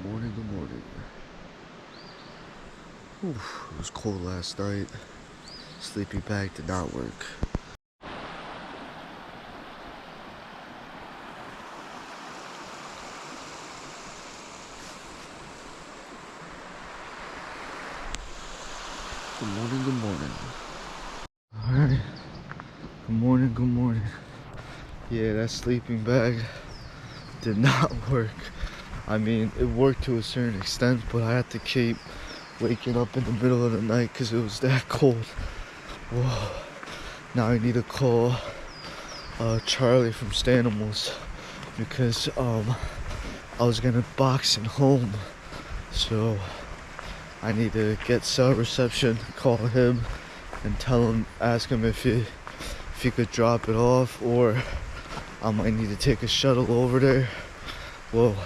Morning, good morning. Oof, it was cold last night. Sleeping bag did not work. Good morning, good morning. Alright. Good morning, good morning. Yeah, that sleeping bag did not work. I mean, it worked to a certain extent, but I had to keep waking up in the middle of the night because it was that cold. Whoa. Now I need to call Charlie from Stanimals because I was gonna box him home, so I need to get cell reception, call him, and ask him if he could drop it off, or I might need to take a shuttle over there. Whoa,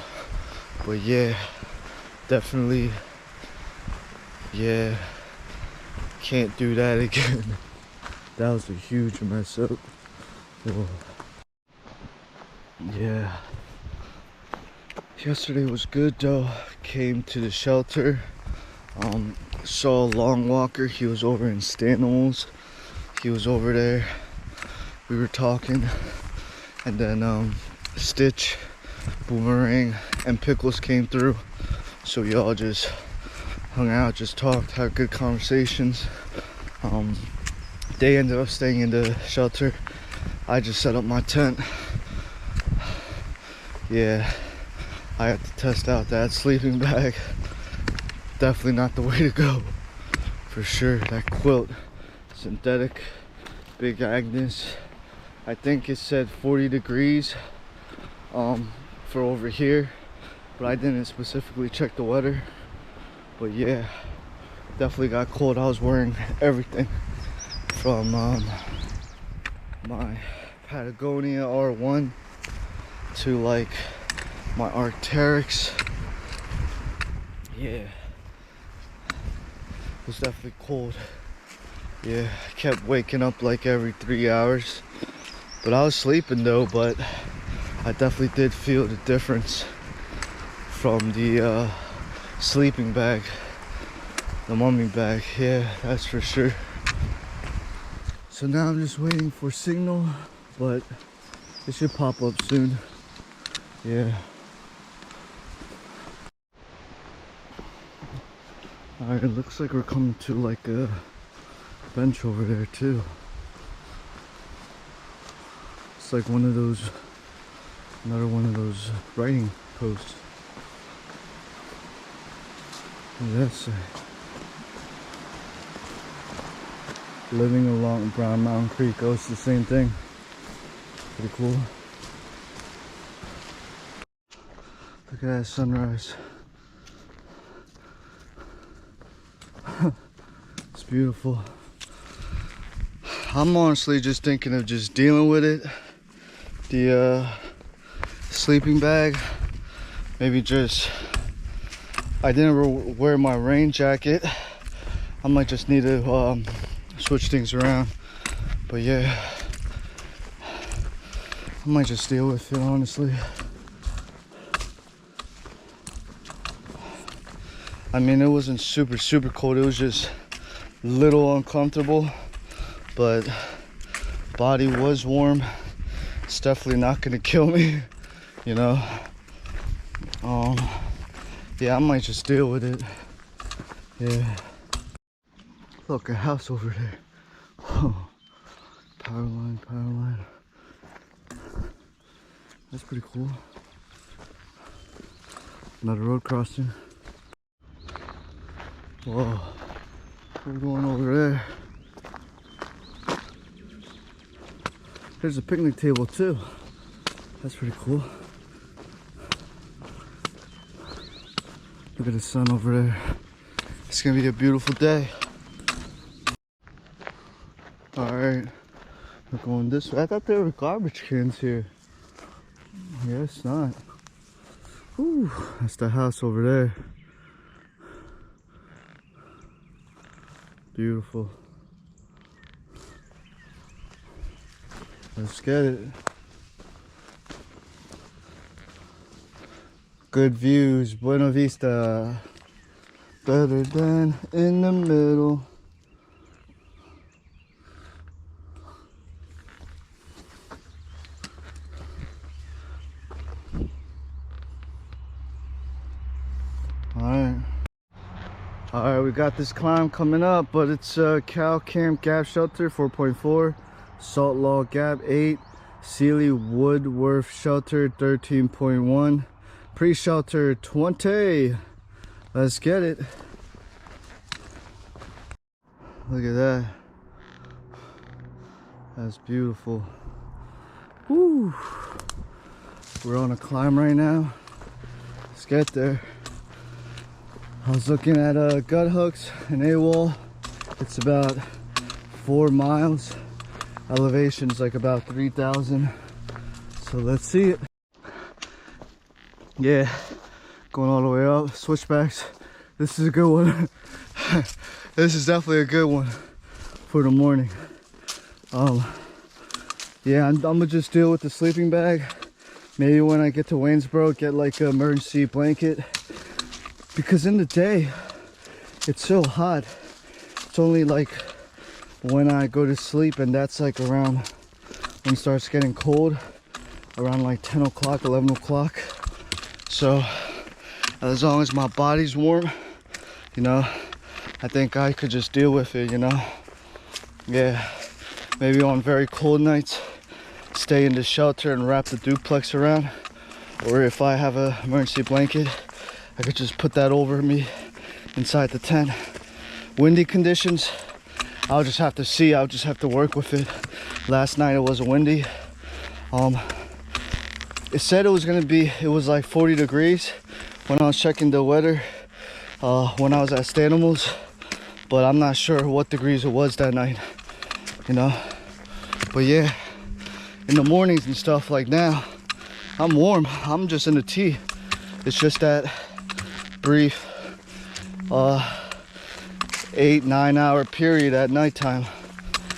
but yeah, definitely, yeah, can't do that again. That was a huge mess up. Whoa. Yeah. Yesterday was good though. Came to the shelter. Saw a long walker. He was over in Stanimals. He was over there. We were talking. And then Stitch, Boomerang, and Pickles came through. So we all just hung out, just talked, had good conversations. They ended up staying in the shelter. I just set up my tent. Yeah, I had to test out that sleeping bag. Definitely not the way to go, for sure. That quilt, synthetic, Big Agnes. I think it said 40 degrees for over here, but I didn't specifically check the weather. But yeah, definitely got cold. I was wearing everything from my Patagonia R1 to like my Arc'teryx. Yeah, it was definitely cold. Yeah, I kept waking up like every 3 hours, but I was sleeping though. But I definitely did feel the difference from the sleeping bag, the mummy bag. Yeah, that's for sure. So now I'm just waiting for signal, but it should pop up soon. Yeah. Alright, it looks like we're coming to like a bench over there too. It's like one of those, another one of those writing posts. What does that say? Living along Brown Mountain Creek. Oh, it's the same thing. Pretty cool. Look at that sunrise. It's beautiful. I'm honestly just thinking of just dealing with it. The sleeping bag. Maybe just, I didn't wear my rain jacket. I might just need to switch things around. But yeah, I might just deal with it, honestly. I mean, it wasn't super cold. It was just a little uncomfortable, but body was warm. It's definitely not gonna kill me, you know. Yeah, I might just deal with it. Yeah. Look, a house over there. Whoa. Power line. That's pretty cool. Another road crossing. Whoa. We're going over there. There's a picnic table too. That's pretty cool. Look at the sun over there. It's gonna be a beautiful day. Alright, we're going this way. I thought there were garbage cans here. Yeah, it's not. Ooh, that's the house over there. Beautiful. Let's get it. Good views, Buena Vista. Better than in the middle. Alright, we got this climb coming up, but it's Cow Camp Gap Shelter 4.4, Salt Log Gap 8, Sealy Woodworth Shelter 13.1, Pre-Shelter 20. Let's get it. Look at that. That's beautiful. Woo! We're on a climb right now. Let's get there. I was looking at gut hooks and AWOL. It's about 4 miles. Elevation's like about 3,000. So let's see it. Yeah, going all the way up. Switchbacks. This is a good one. This is definitely a good one for the morning. Yeah, I'm gonna just deal with the sleeping bag. Maybe when I get to Waynesboro, get like an emergency blanket. Because in the day, it's so hot. It's only like when I go to sleep, and that's like around when it starts getting cold, around like 10 o'clock, 11 o'clock. So as long as my body's warm, you know, I think I could just deal with it, you know. Yeah, maybe on very cold nights, stay in the shelter and wrap the duplex around. Or if I have an emergency blanket, I could just put that over me inside the tent. Windy conditions, I'll just have to see. I'll just have to work with it. Last night it was windy. It said it was gonna be, it was like 40 degrees when I was checking the weather when I was at Stanimals, but I'm not sure what degrees it was that night, you know. But yeah, in the mornings and stuff like now, I'm warm. I'm just in the tee. It's just that brief 8-9 hour period at nighttime.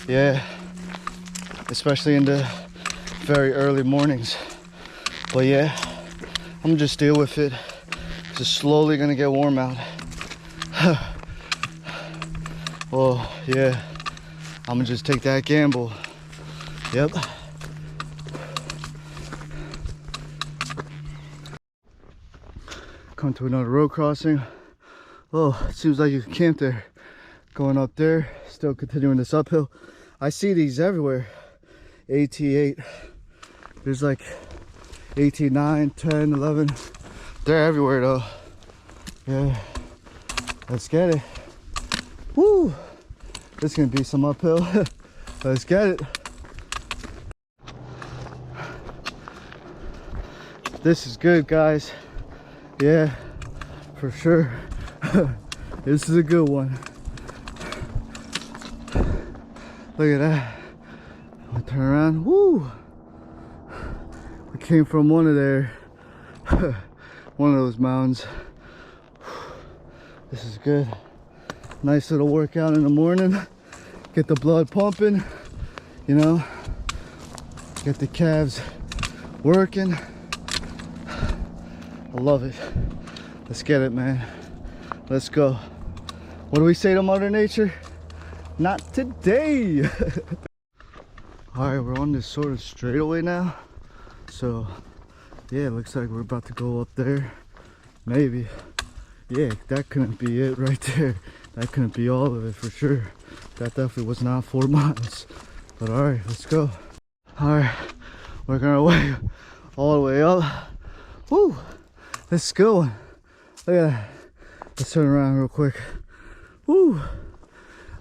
Yeah, especially in the very early mornings. But yeah, I'm just deal with it. Just slowly gonna get warm out. Oh yeah, I'm gonna just take that gamble. Yep. Come to another road crossing. Oh, it seems like you can camp there. Going up there, still continuing this uphill. I see these everywhere. AT8. There's like AT9, 10, 11. They're everywhere though. Yeah. Let's get it. Woo! This is gonna be some uphill. Let's get it. This is good, guys. Yeah, for sure. This is a good one. Look at that. I'll turn around. Woo! We came from one of those mountains. This is good. Nice little workout in the morning. Get the blood pumping, you know. Get the calves working. I love it. Let's get it, man. Let's go. What do we say to Mother Nature? Not today. All right, we're on this sort of straightaway now. So yeah, it looks like we're about to go up there. Maybe. Yeah, that couldn't be it right there. That couldn't be all of it for sure. That definitely was not 4 miles. But all right, let's go. All right, working our way all the way up. Woo! This is a good one. Look at that. Let's turn around real quick. Woo!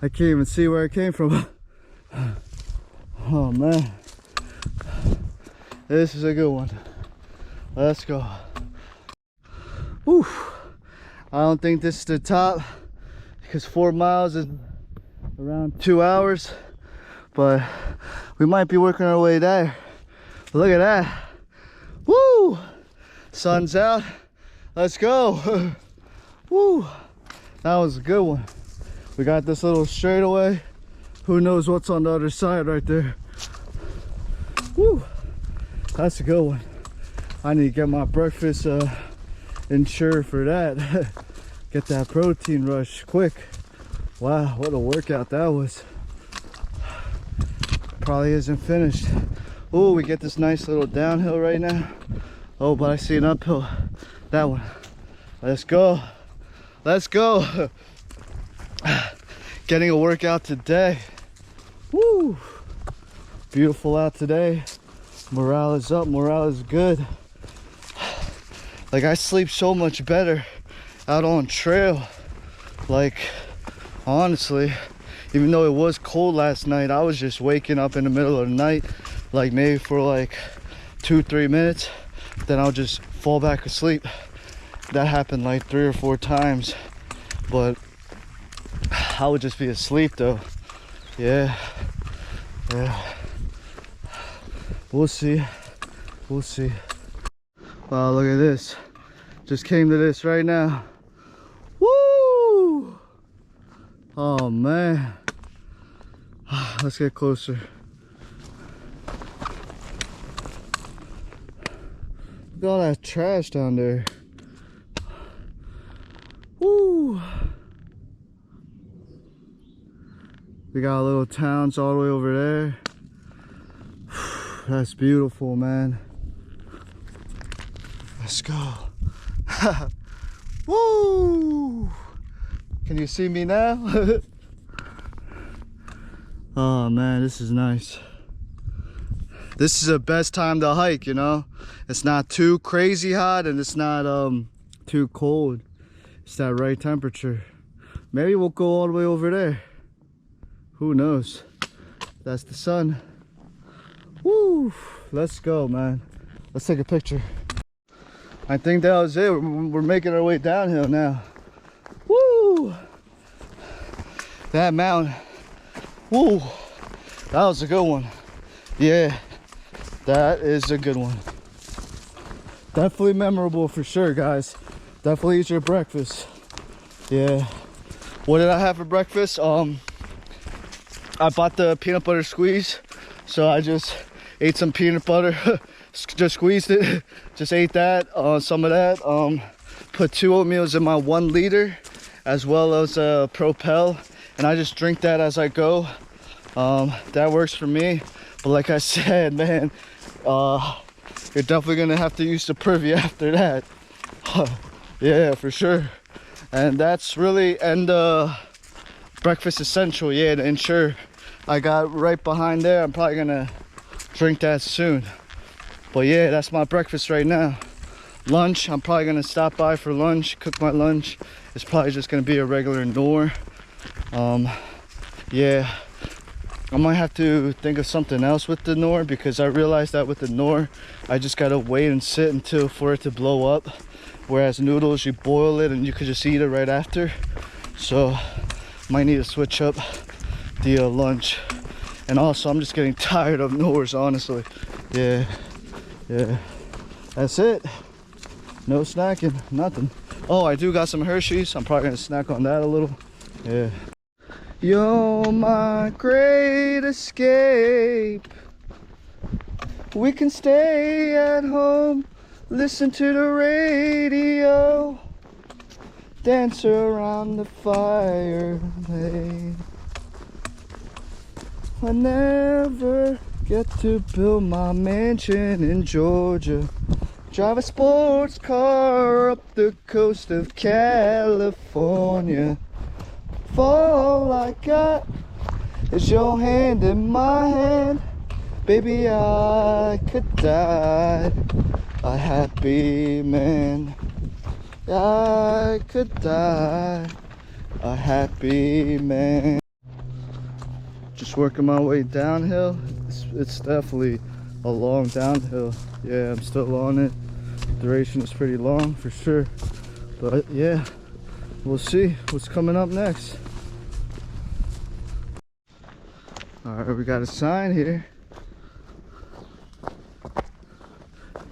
I can't even see where I came from. Oh man. This is a good one. Let's go. Woo! I don't think this is the top because 4 miles is around 2 hours. But we might be working our way there. Look at that. Woo! Sun's out. Let's go. Woo! That was a good one. We got this little straightaway. Who knows what's on the other side right there. Woo! That's a good one. I need to get my breakfast ensure for that. Get that protein rush quick. Wow, what a workout that was. Probably isn't finished. Oh, we get this nice little downhill right now. Oh, but I see an uphill. That one. Let's go. Let's go. Getting a workout today. Woo. Beautiful out today. Morale is up. Morale is good. Like, I sleep so much better out on trail. Like, honestly, even though it was cold last night, I was just waking up in the middle of the night, like maybe for like 2-3 minutes, then I'll just fall back asleep. That happened like 3 or 4 times, but I would just be asleep though. Yeah. We'll see. We'll see. Wow, look at this. Just came to this right now. Woo! Oh man. Let's get closer. Look at all that trash down there. Woo! We got little towns all the way over there. That's beautiful, man. Let's go. Woo! Can you see me now? Oh man, this is nice. This is the best time to hike, you know? It's not too crazy hot and it's not too cold. It's that right temperature. Maybe we'll go all the way over there. Who knows? That's the sun. Woo! Let's go, man. Let's take a picture. I think that was it. We're making our way downhill now. Woo! That mountain. Woo! That was a good one. Yeah, that is a good one. Definitely memorable for sure, guys. Definitely eat your breakfast. Yeah. What did I have for breakfast? I bought the peanut butter squeeze, so I just ate some peanut butter. Just squeezed it. Just ate that. Some of that. Put 2 oatmeals in my 1 liter, as well as Propel, and I just drink that as I go. That works for me. But like I said, man, you're definitely gonna have to use the Privy after that. Yeah, for sure. And that's really, and breakfast essential, yeah, to ensure. I got right behind there. I'm probably gonna drink that soon. But yeah, that's my breakfast right now. Lunch, I'm probably gonna stop by for lunch, cook my lunch. It's probably just gonna be a regular Knorr. Yeah, I might have to think of something else with the Knorr, because I realized that with the Knorr, I just gotta wait and sit until for it to blow up. Whereas noodles, you boil it and you could just eat it right after. So, might need to switch up the lunch. And also, I'm just getting tired of Knorrs, honestly. Yeah. That's it. No snacking, nothing. Oh, I do got some Hershey's. I'm probably gonna snack on that a little. Yeah. You're my great escape. We can stay at home, listen to the radio, dance around the fire. Hey. I never get to build my mansion in Georgia, drive a sports car up the coast of California. For all I got is your hand in my hand, baby, I could die a happy man. I could die a happy man. Just working my way downhill. It's definitely a long downhill. Yeah, I'm still on it. Duration is pretty long for sure. But yeah, we'll see what's coming up next. Alright, we got a sign here.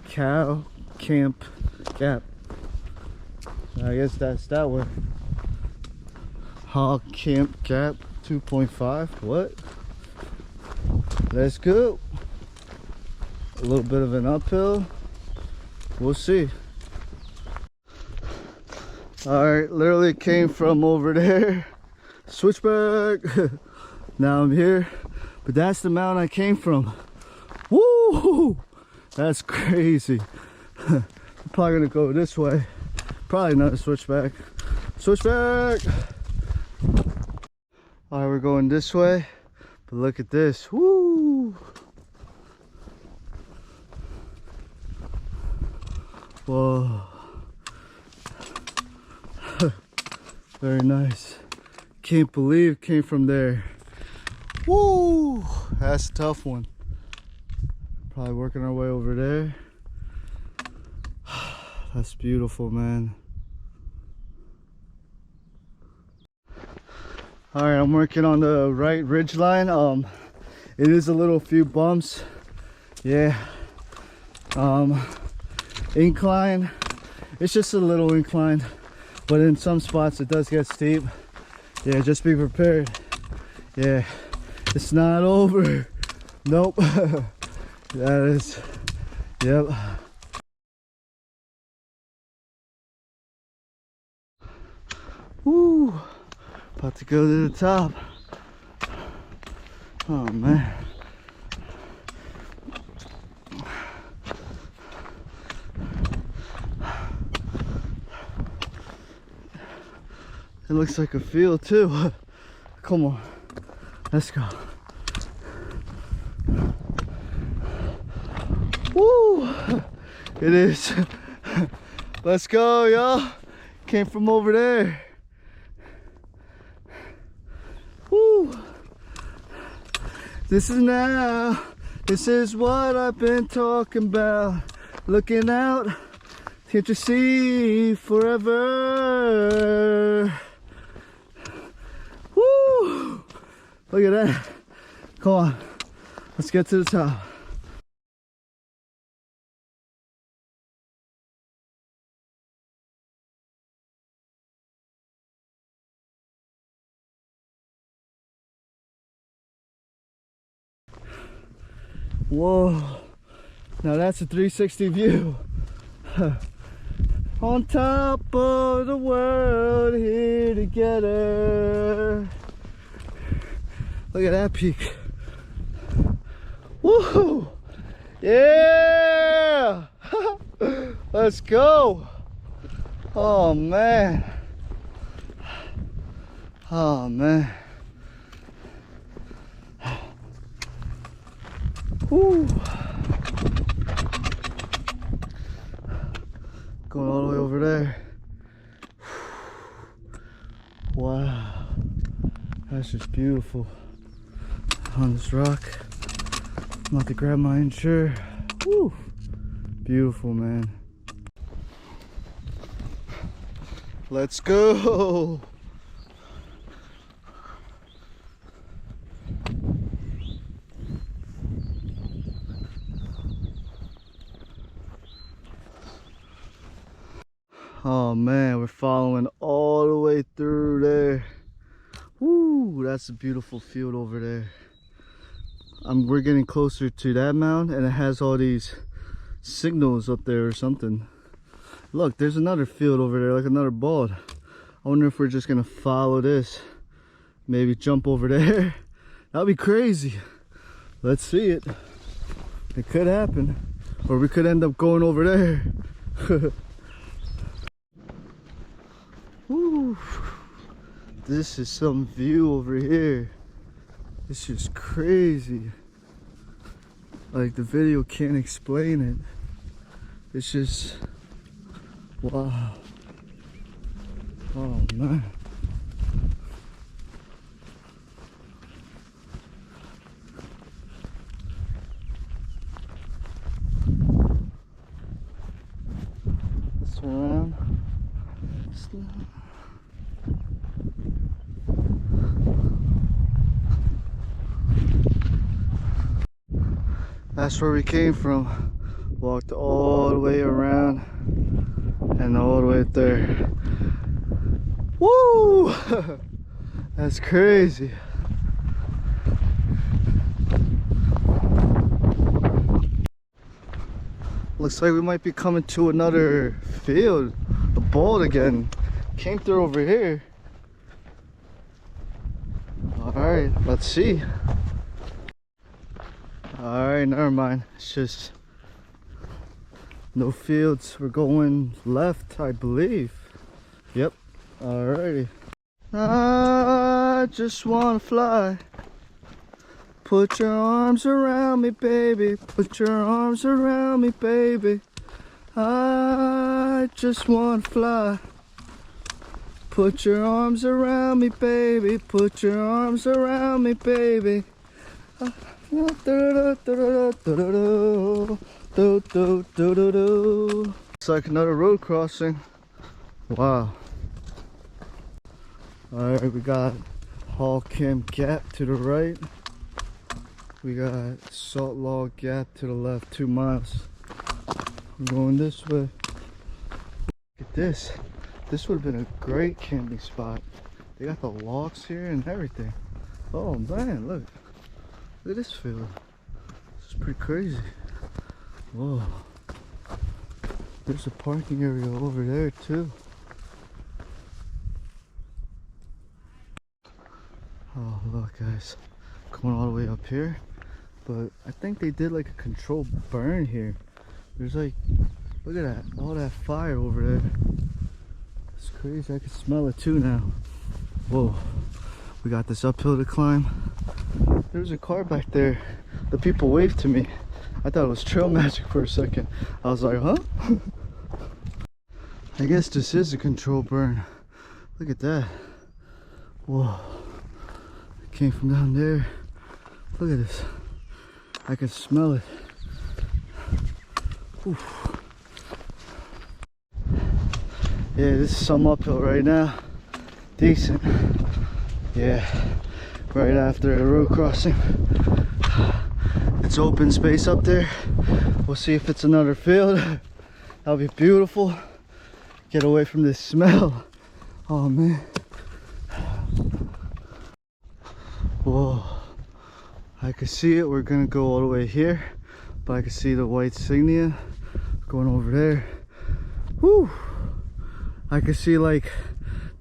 Cow Camp Gap. I guess that's that way. Hog Camp Gap 2.5. What? Let's go. A little bit of an uphill. We'll see. Alright, literally came from over there. Switchback. Now I'm here. But that's the mountain I came from. Woo! That's crazy. I'm probably gonna go this way. Probably another switchback. Switchback! Alright, we're going this way. But look at this. Woo! Whoa. Very nice. Can't believe it came from there. Woo! That's a tough one. Probably working our way over there. That's beautiful, man. Alright, I'm working on the right ridge line. It is a little few bumps. Yeah. Incline. It's just a little incline. But in some spots it does get steep. Yeah, just be prepared. Yeah. It's not over. Nope. That is. Yep. Woo. About to go to the top. Oh man. It looks like a field too. Come on. Let's go. Woo! It is. Let's go, y'all. Came from over there. Woo! This is now. This is what I've been talking about. Looking out. Can't you see forever? Woo! Look at that. Come on. Let's get to the top. Whoa. Now that's a 360 view. On top of the world, here together. Look at that peak. Woo! Yeah! Let's go! Oh man. Oh man. Woo! Going all the way over there. Wow. That's just beautiful. On this rock. I'm about to grab my insure. Woo! Beautiful, man. Let's go! Oh man, we're following all the way through there. Woo, that's a beautiful field over there. We're getting closer to that mountain, and it has all these signals up there or something. Look, there's another field over there, like another bald. I wonder if we're just gonna follow this. Maybe jump over there. That'd be crazy. Let's see it. It could happen. Or we could end up going over there. Woo. This is some view over here. It's just crazy. Like, the video can't explain it. It's just, wow. Oh man. Let's turn around. That's where we came from. Walked all the way around and all the way up there. Woo! That's crazy. Looks like we might be coming to another field, a bowl again. came through over here. Alright, let's see. Alright, never mind. It's just no fields. We're going left, I believe. Yep. Alrighty. I just wanna fly. Put your arms around me, baby. Put your arms around me, baby. I just wanna fly. Put your arms around me, baby. Put your arms around me, baby. It's like another road crossing. Wow. Alright, we got Hall Camp Gap to the right. We got Salt Log Gap to the left, 2 miles. We're going this way. Look at this. This would have been a great camping spot. They got the logs here and everything. Oh man, look. Look at this field. This is pretty crazy. Whoa. There's a parking area over there too. Oh look guys, going all the way up here. But I think they did like a controlled burn here. There's like, look at that, all that fire over there. It's crazy, I can smell it too now. Whoa, we got this uphill to climb. There's a car back there. The people waved to me. I thought it was trail magic for a second. I was like, huh? I guess this is a controlled burn. Look at that. Whoa. It came from down there. Look at this. I can smell it. Oof. Yeah, this is some uphill right now. Decent. Yeah, right after the road crossing. It's open space up there. We'll see if it's another field. That'll be beautiful. Get away from this smell. Oh man. Whoa. I can see it. We're gonna go all the way here, but I can see the white insignia going over there. Whew. I can see like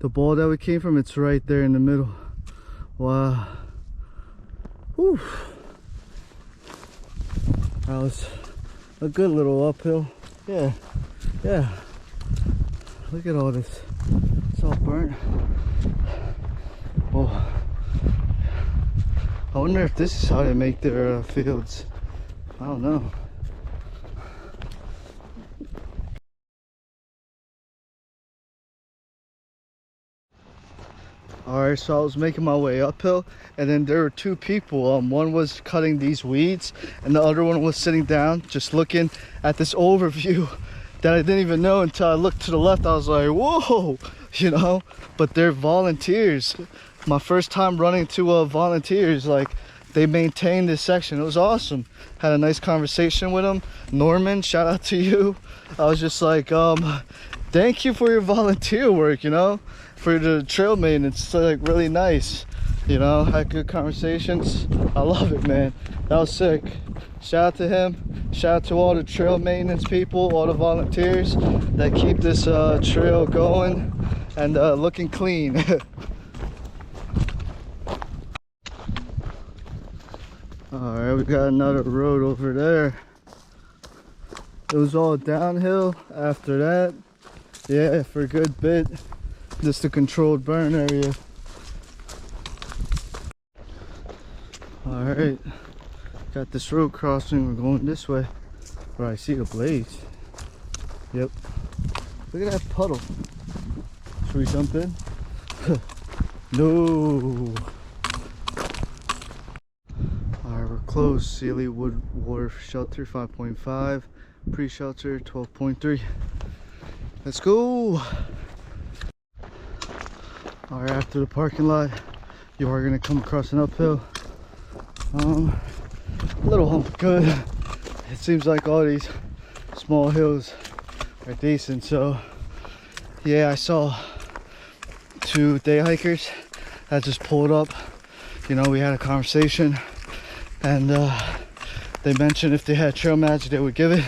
the ball that we came from. It's right there in the middle. Wow. Whew. That was a good little uphill. Yeah. Yeah. Look at all this. It's all burnt. Whoa. I wonder if this is how they make their fields. I don't know. Alright, so I was making my way uphill, and then there were 2 people. One was cutting these weeds, and the other one was sitting down, just looking at this overview that I didn't even know until I looked to the left. I was like, whoa, you know? But they're volunteers. My first time running to volunteers, like, they maintained this section. It was awesome. Had a nice conversation with them. Norman, shout out to you. I was just like, thank you for your volunteer work, you know, for the trail maintenance. It's like really nice, you know. Had good conversations. I love it, man. That was sick. Shout out to him. Shout out to all the trail maintenance people, all the volunteers that keep this trail going and looking clean. Alright, we got another road over there. It was all downhill after that. Yeah, for a good bit. Just a controlled burn area. Alright, got this road crossing. We're going this way. Where I see the blaze. Yep. Look at that puddle. Should we jump in? No. Alright, we're close. Sealy Wood Wharf Shelter 5.5. Pre-shelter 12.3. Let's go. Alright, after the parking lot, you are gonna come across an uphill. A little hump, good. It seems like all these small hills are decent. So yeah, I saw 2 day hikers that just pulled up. You know, we had a conversation, and they mentioned if they had trail magic they would give it.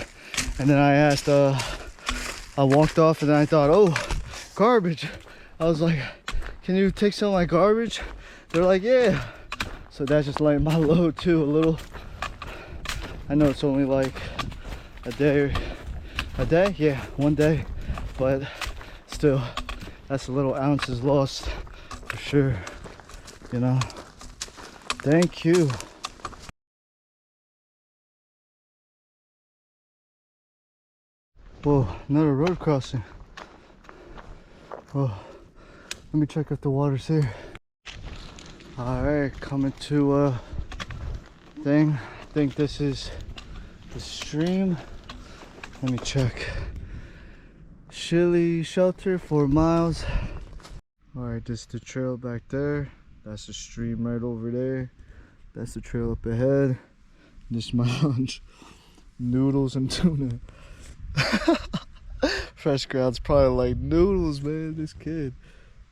And then I asked, I walked off, and then I thought, oh, garbage. I was like, can you take some of my garbage? They're like, yeah. So that's just like my load too, a little. I know it's only like a day, yeah, 1 day, but still, that's a little ounces lost for sure, you know. Thank you. Whoa, another road crossing. Oh, let me check if the water's here. All right, coming to thing. I think this is the stream. Let me check. Chili shelter, 4 miles. All right, this is the trail back there. That's the stream right over there. That's the trail up ahead. This is my lunch. Noodles and tuna. Fresh ground's probably like, noodles, man, this kid.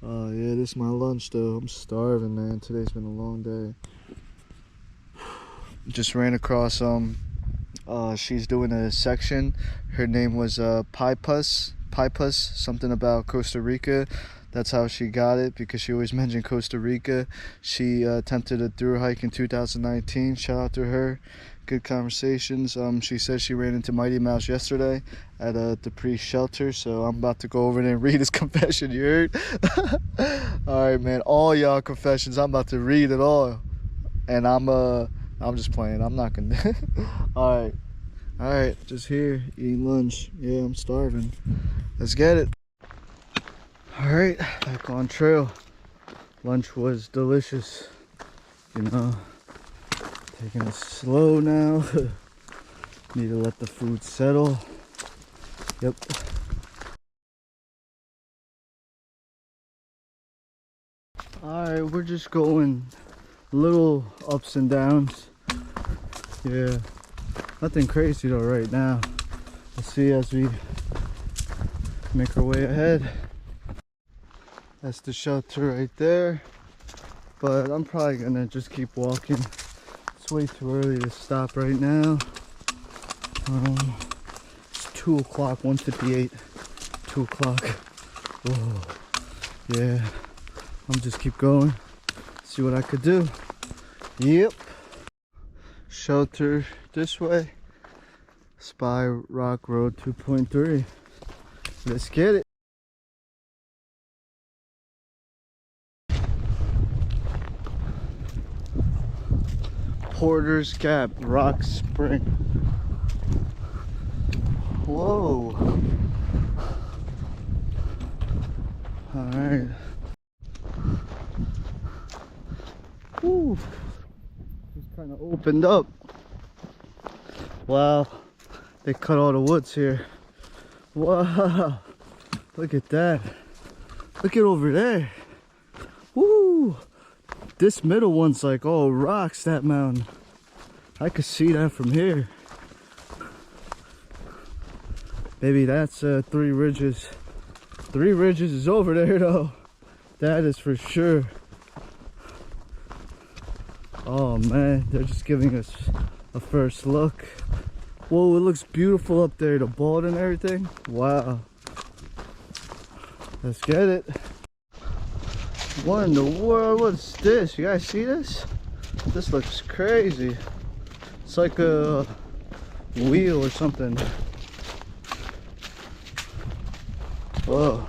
Yeah, this is my lunch though. I'm starving, man. Today's been a long day. Just ran across she's doing a section. Her name was Pipus, something about Costa Rica. That's how she got it, because she always mentioned Costa Rica. She attempted a thru hike in 2019. Shout out to her. Good conversations. She said she ran into Mighty Mouse yesterday at the priest shelter, so I'm about to go over there and read his confession. You heard? All right, man. All y'all confessions, I'm about to read it all, and I'm just playing. I'm not gonna. All right. Just here eating lunch. Yeah, I'm starving. Let's get it. All right, back on trail. Lunch was delicious. You know. Taking it slow now. Need to let the food settle. Yep. Alright, we're just going little ups and downs. Yeah. Nothing crazy though right now. We'll see as we make our way ahead. That's the shelter right there. But I'm probably gonna just keep walking. It's way too early to stop right now. It's 2 o'clock, 1:58. 2 o'clock. Oh, yeah. I'm just keep going. See what I could do. Yep. Shelter this way. Spy Rock Road 2.3. Let's get it. Porter's Gap, Rock Spring. Whoa. Alright. Woo. Just kind of opened up. Wow. They cut all the woods here. Wow. Look at that. Look at over there. Woo. This middle one's like all rocks, that mountain. I could see that from here. Maybe that's 3 Ridges. 3 Ridges is over there though. That is for sure. Oh man, they're just giving us a first look. Whoa, it looks beautiful up there, the bald and everything. Wow. Let's get it. What in the world? What's this? You guys see this? This looks crazy. It's like a wheel or something. Whoa.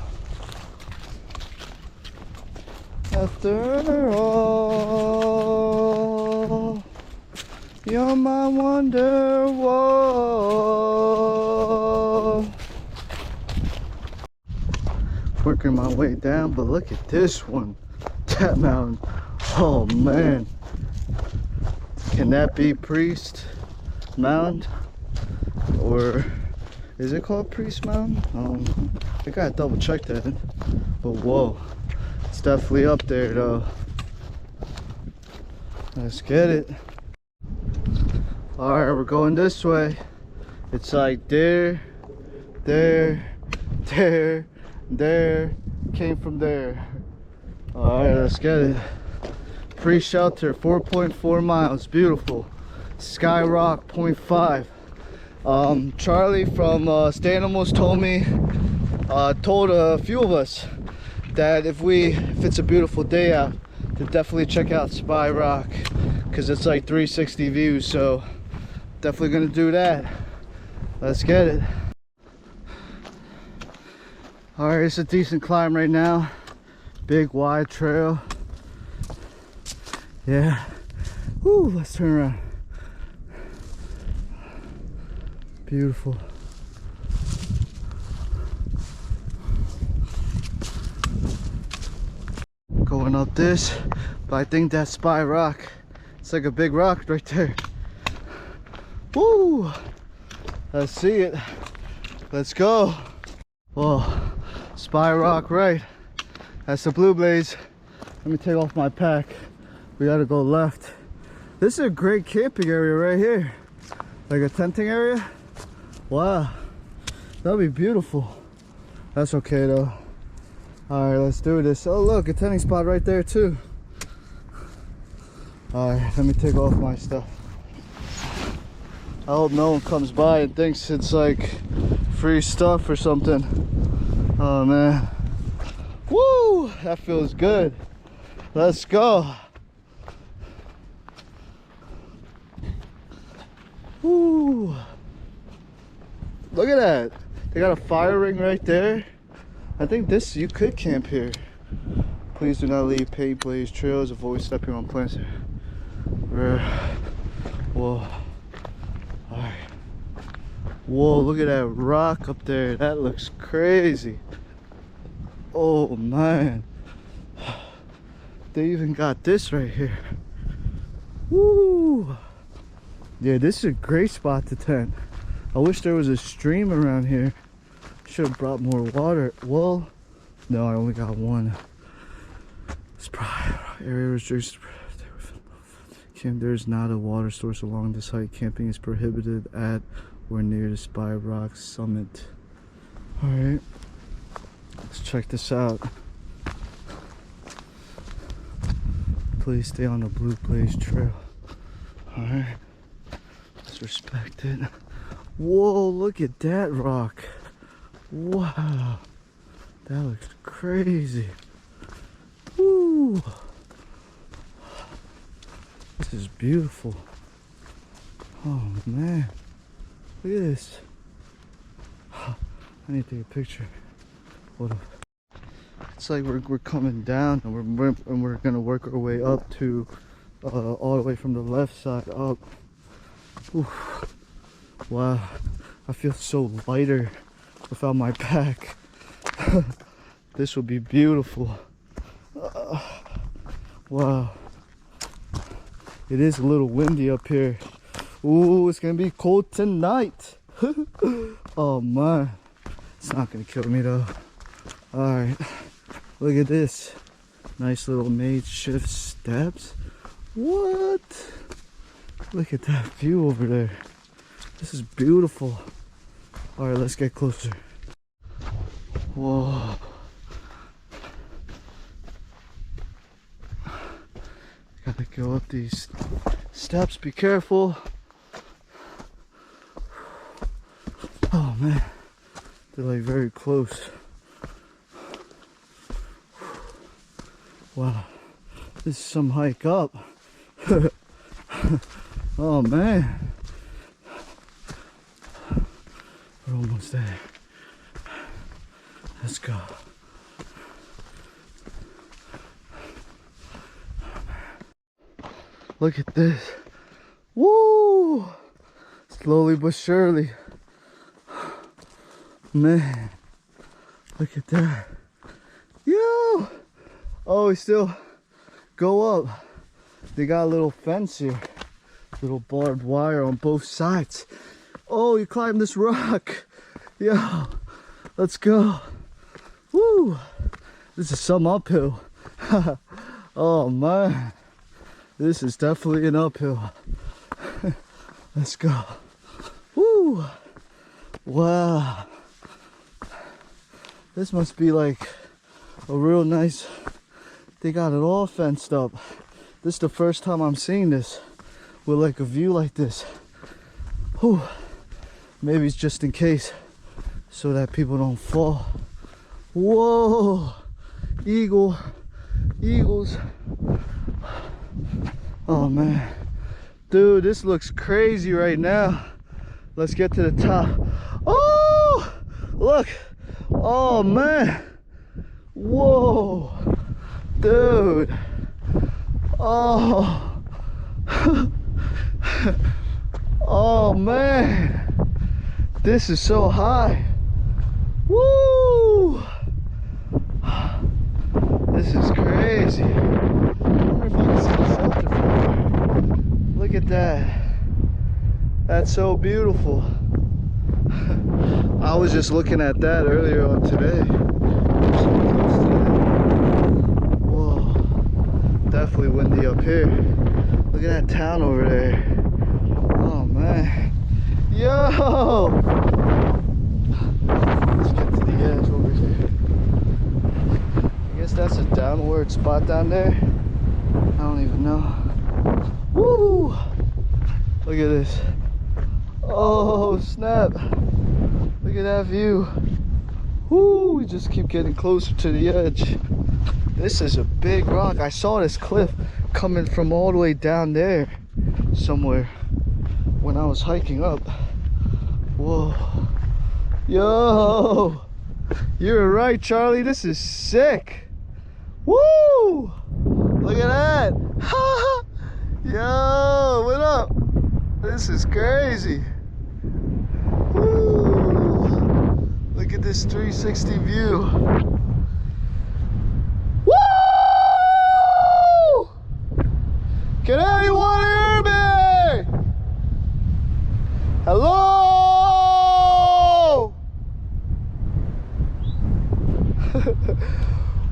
After all, you're my wonder wall. Working my way down, but look at this one. That mountain. Oh man. Can that be Priest Mountain? Or is it called Priest Mountain? I gotta double check that. But whoa. It's definitely up there though. Let's get it. Alright, we're going this way. It's like there, came from there. Alright, let's get it. Pre-shelter, 4.4 miles, beautiful. Sky Rock, 0.5. Charlie from Stanimals told a few of us that if it's a beautiful day out, to definitely check out Spy Rock, because it's like 360 views. So definitely gonna do that. Let's get it. All right, it's a decent climb right now. Big wide trail. Yeah. Woo, let's turn around. Beautiful. Going up this, but I think that's Spy Rock. It's like a big rock right there. Woo! Let's see it. Let's go. Whoa, Spy Rock, right? That's the Blue Blaze. Let me take off my pack. We gotta go left. This is a great camping area right here. Like a tenting area. Wow, that'll be beautiful. That's okay though. All right, let's do this. Oh look, a tenting spot right there too. All right, let me take off my stuff. I hope no one comes by and thinks it's like free stuff or something. Oh man. Woo, that feels good. Let's go. Woo. Look at that. They got a fire ring right there. I think you could camp here. Please do not leave paved blaze trails. Avoid stepping on plants. Whoa. Alright. Whoa, look at that rock up there. That looks crazy. Oh man. They even got this right here. Woo. Yeah, this is a great spot to tent. I wish there was a stream around here. Should have brought more water. Well, no, I only got one. It's probably area restricted. There's not a water source along this hike. Camping is prohibited at or near the Spy Rock summit. All right, let's check this out. Please stay on the Blue Blaze Trail. All right, let's respect it. Whoa, look at that rock. Wow, that looks crazy. Woo. This is beautiful. Oh man, look at this. I need to take a picture. Hold up. It's like we're coming down and we're gonna work our way up to all the way from the left side up. Oof. Wow, I feel so lighter without my pack. This will be beautiful. Wow. It is a little windy up here. Ooh, it's gonna be cold tonight. Oh man, it's not gonna kill me though. All right, look at this. Nice little makeshift steps. What? Look at that view over there. This is beautiful. All right, let's get closer. Whoa. Gotta go up these steps, be careful. Oh man, they're like very close. Wow, this is some hike up. Oh man, we're almost there. Let's go. Look at this. Woo! Slowly but surely. Man, look at that. Yo! Oh, we still go up. They got a little fence here. Little barbed wire on both sides. Oh, you climbed this rock. Yo, let's go. Woo! This is some uphill. Oh man. This is definitely an uphill. Let's go. Woo! Wow. This must be like a real nice, they got it all fenced up. This is the first time I'm seeing this with like a view like this. Whew. Maybe it's just in case so that people don't fall. Whoa! Eagles. Oh man, dude, this looks crazy right now. Let's get to the top. Oh, look. Oh man. Whoa, dude. Oh. Oh man, this is so high. Woo. This is crazy. I wonder if I can see the shelter from here. Look at that. That's so beautiful. I was just looking at that earlier on today. Whoa. Definitely windy up here. Look at that town over there. Oh man. Yo! Let's get to the edge over here. I guess that's a downward spot down there. I don't even know. Woo! Look at this. Oh snap. Look at that view. Woo! We just keep getting closer to the edge. This is a big rock. I saw this cliff coming from all the way down there somewhere when I was hiking up. Whoa. Yo! You're right, Charlie. This is sick. Woo! Look at that. Yo, what up? This is crazy. Woo! Look at this 360 view. Woo! Can anyone hear me? Hello?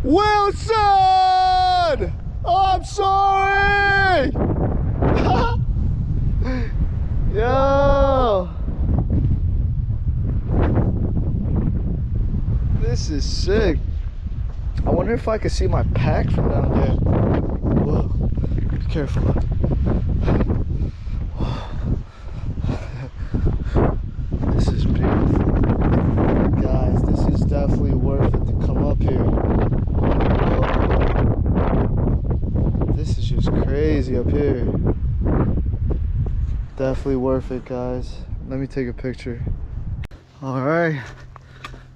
Wilson! Oh, I'm sorry! Yo! This is sick. I wonder if I can see my pack from down there. Whoa, be careful. This is beautiful. Guys, this is definitely worth it to come up here. Whoa. This is just crazy up here. Definitely worth it, guys. Let me take a picture. All right,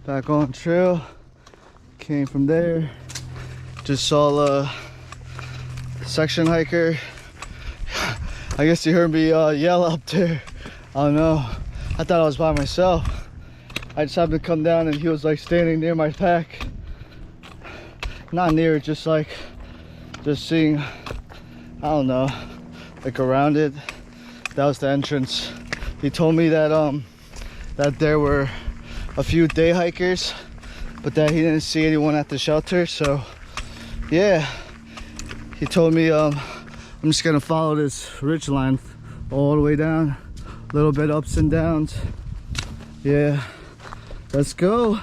back on trail. Came from there. Just saw a section hiker. I guess you heard me yell up there. I don't know. I thought I was by myself. I just happened to come down and he was like standing near my pack. Not near, just seeing, I don't know, like around it. That was the entrance. He told me that that there were a few day hikers, but that he didn't see anyone at the shelter. So yeah, he told me I'm just gonna follow this ridge line all the way down, a little bit ups and downs. Yeah, let's go.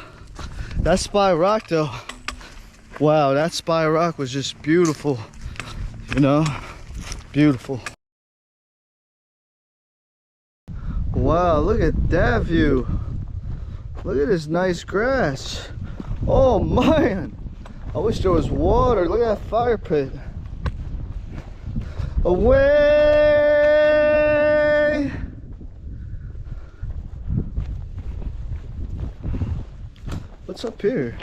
That Spy Rock though, wow, that Spy Rock was just beautiful, you know, beautiful. Wow, look at that view. Look at this nice grass. Oh man, I wish there was water. Look at that fire pit. Away! What's up here?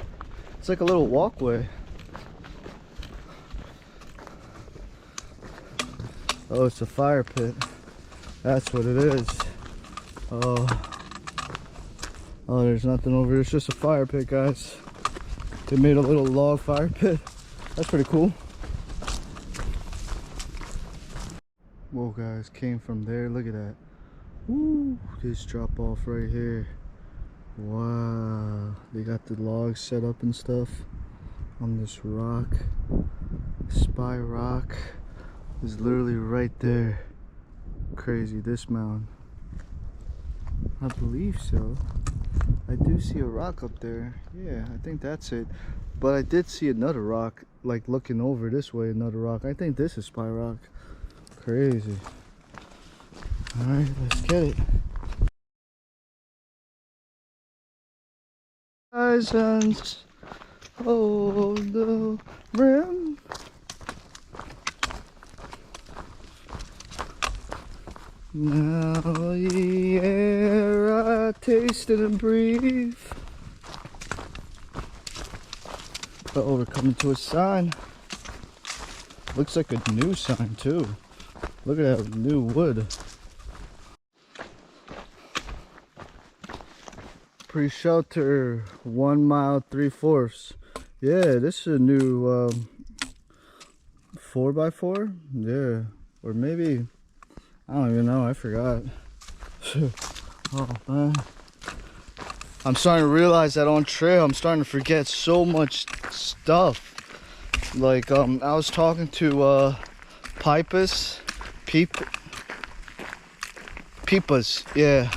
It's like a little walkway. Oh, it's a fire pit. That's what it is. Oh, there's nothing over here. It's just a fire pit, guys. They made a little log fire pit. That's pretty cool. Whoa, guys, came from there. Look at that. Woo, this drop off right here. Wow, they got the logs set up and stuff on this rock. Spy Rock is literally right there. Crazy, this mountain. I believe so. I do see a rock up there. Yeah, I think that's it. But I did see another rock, like looking over this way, another rock. I think this is Spy Rock. Crazy. Alright, let's get it. Guys, and hold the rim. Now the air I tasted and breathe. Oh, we're coming to a sign. Looks like a new sign too. Look at that new wood. Pre-shelter 1 mile 3/4. Yeah, this is a new 4x4. Yeah, or maybe I don't even know. I forgot. Oh man, I'm starting to realize that on trail I'm starting to forget so much stuff. Like I was talking to Peepas, yeah,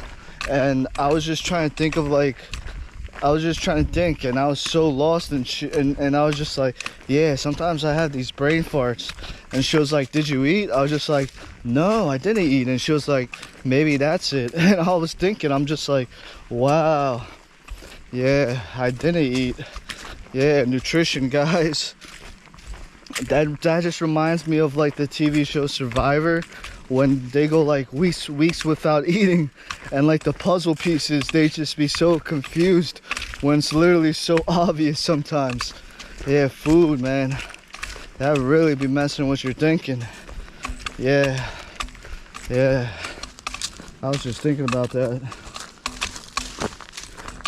and I was just trying to think of like, and I was so lost and I was just like, yeah, sometimes I have these brain farts. And she was like, did you eat? I was just like, no, I didn't eat. And she was like, maybe that's it. And I was thinking, I'm just like, wow, yeah, I didn't eat. Yeah, nutrition, guys. That just reminds me of like the TV show Survivor, when they go like weeks without eating, and like the puzzle pieces, they just be so confused when it's literally so obvious sometimes. Yeah, food, man, that really be messing with your thinking. Yeah, I was just thinking about that.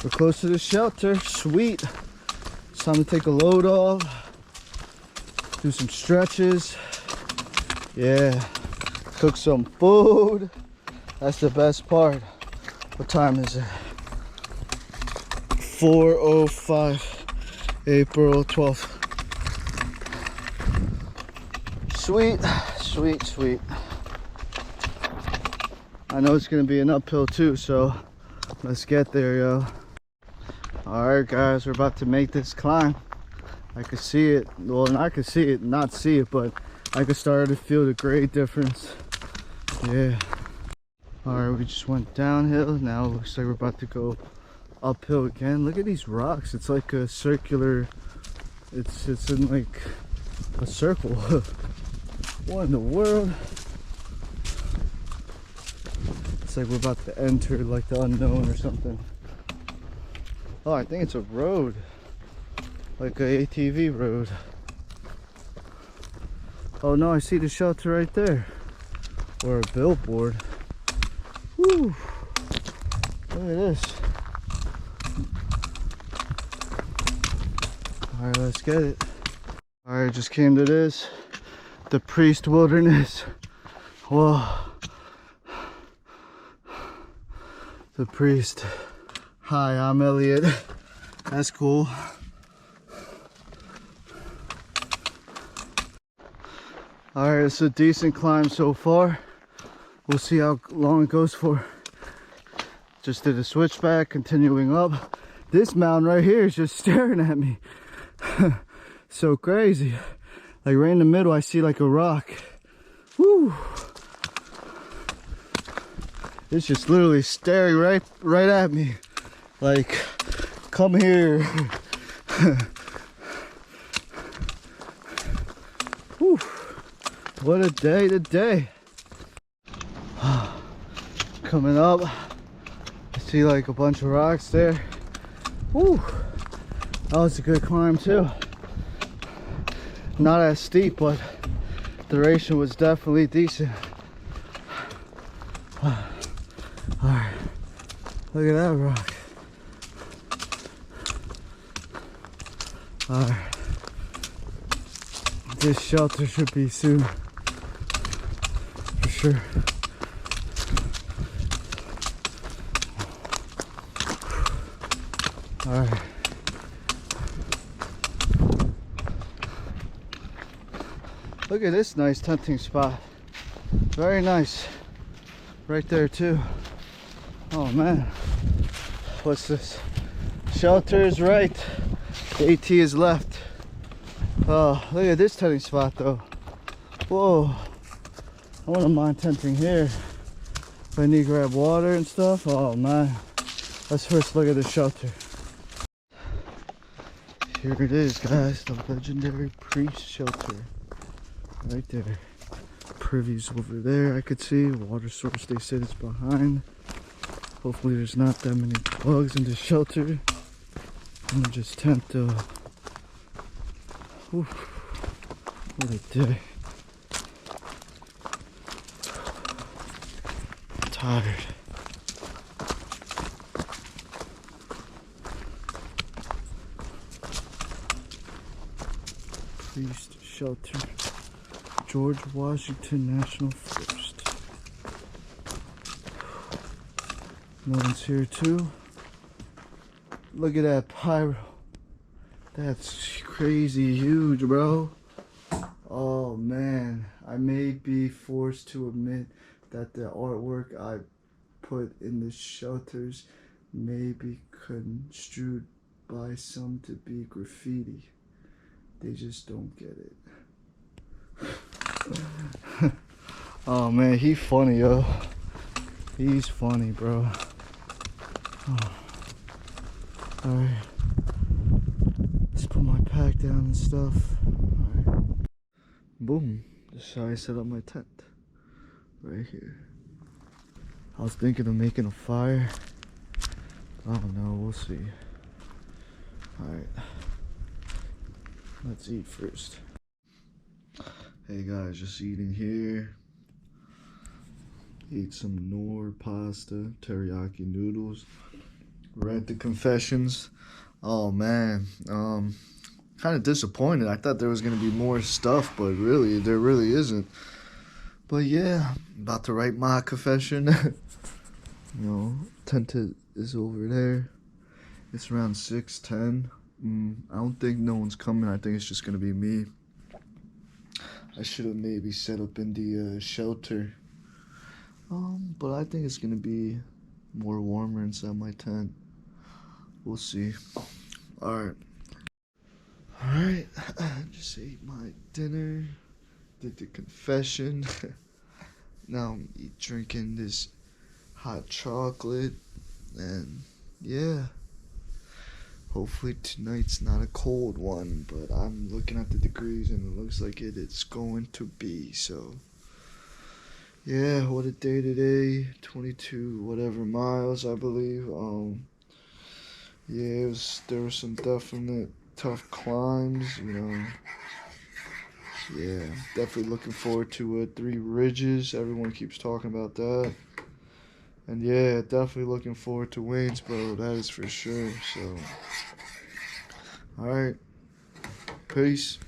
We're close to the shelter. Sweet. It's time to take a load off, do some stretches. Yeah, cook some food. That's the best part. What time is it? 4:05, April 12th. Sweet, sweet, sweet. I know it's gonna be an uphill too, so let's get there, yo. All right, guys, we're about to make this climb. I could see it. Well, I could see it, not see it, but I could start to feel the grade difference. Yeah. All right, we just went downhill. Now it looks like we're about to go uphill again. Look at these rocks. It's like a circular. It's in like a circle. What in the world? It's like we're about to enter like the unknown or something. Oh, I think it's a road. Like a ATV road. Oh no, I see the shelter right there. Or a billboard. Woo! Look at this. Alright, let's get it. Alright, just came to this. The Priest Wilderness. Whoa. The Priest. Hi, I'm Elliot. That's cool. Alright, it's a decent climb so far. We'll see how long it goes for. Just did a switchback, continuing up. This mountain right here is just staring at me. So crazy. Like right in the middle, I see like a rock. Woo! It's just literally staring right at me. Like, come here. Whew. What a day today. Coming up, I see like a bunch of rocks there. Woo. That was a good climb too. Not as steep, but duration was definitely decent. Alright, look at that rock. Alright, this shelter should be soon, for sure. Alright. Look at this nice tenting spot. Very nice. Right there too. Oh man. What's this? Shelter is right. The AT is left. Oh, look at this tenting spot though. Whoa. I wouldn't mind tenting here. If I need to grab water and stuff. Oh man. Let's first look at the shelter. Here it is, guys, the legendary priest shelter. Right there. Privy's over there, I could see. Water source, they said it's behind. Hopefully there's not that many bugs in the shelter. I'm gonna just tempt what a day. I'm tired. Priest shelter. George Washington National Forest. No one's here too. Look at that pyro. That's crazy huge, bro. Oh man, I may be forced to admit that the artwork I put in the shelters may be construed by some to be graffiti. They just don't get it. Oh man, he funny, yo. He's funny, bro. Oh. Alright. Let's put my pack down and stuff. Alright. Boom. This is how I set up my tent. Right here. I was thinking of making a fire. I don't know, we'll see. Alright. Let's eat first. Hey guys, just eating here. Eat some Knorr pasta, teriyaki noodles. We're at the confessions. Oh man, kind of disappointed. I thought there was gonna be more stuff, but really, there really isn't. But yeah, about to write my confession. You know, tent is over there. It's around 6:10. I don't think no one's coming. I think it's just gonna be me. I should have maybe set up in the shelter. But I think it's gonna be more warmer inside my tent. We'll see. Alright. Alright. Just ate my dinner. Did the confession. Now I'm drinking this hot chocolate. And yeah. Hopefully tonight's not a cold one. But I'm looking at the degrees and it looks like it's going to be. So yeah, what a day today. 22 whatever miles, I believe. Yeah, there was some definite tough climbs, you know. Yeah, definitely looking forward to 3 ridges. Everyone keeps talking about that. And yeah, definitely looking forward to Waynesboro, that is for sure. So, alright, peace.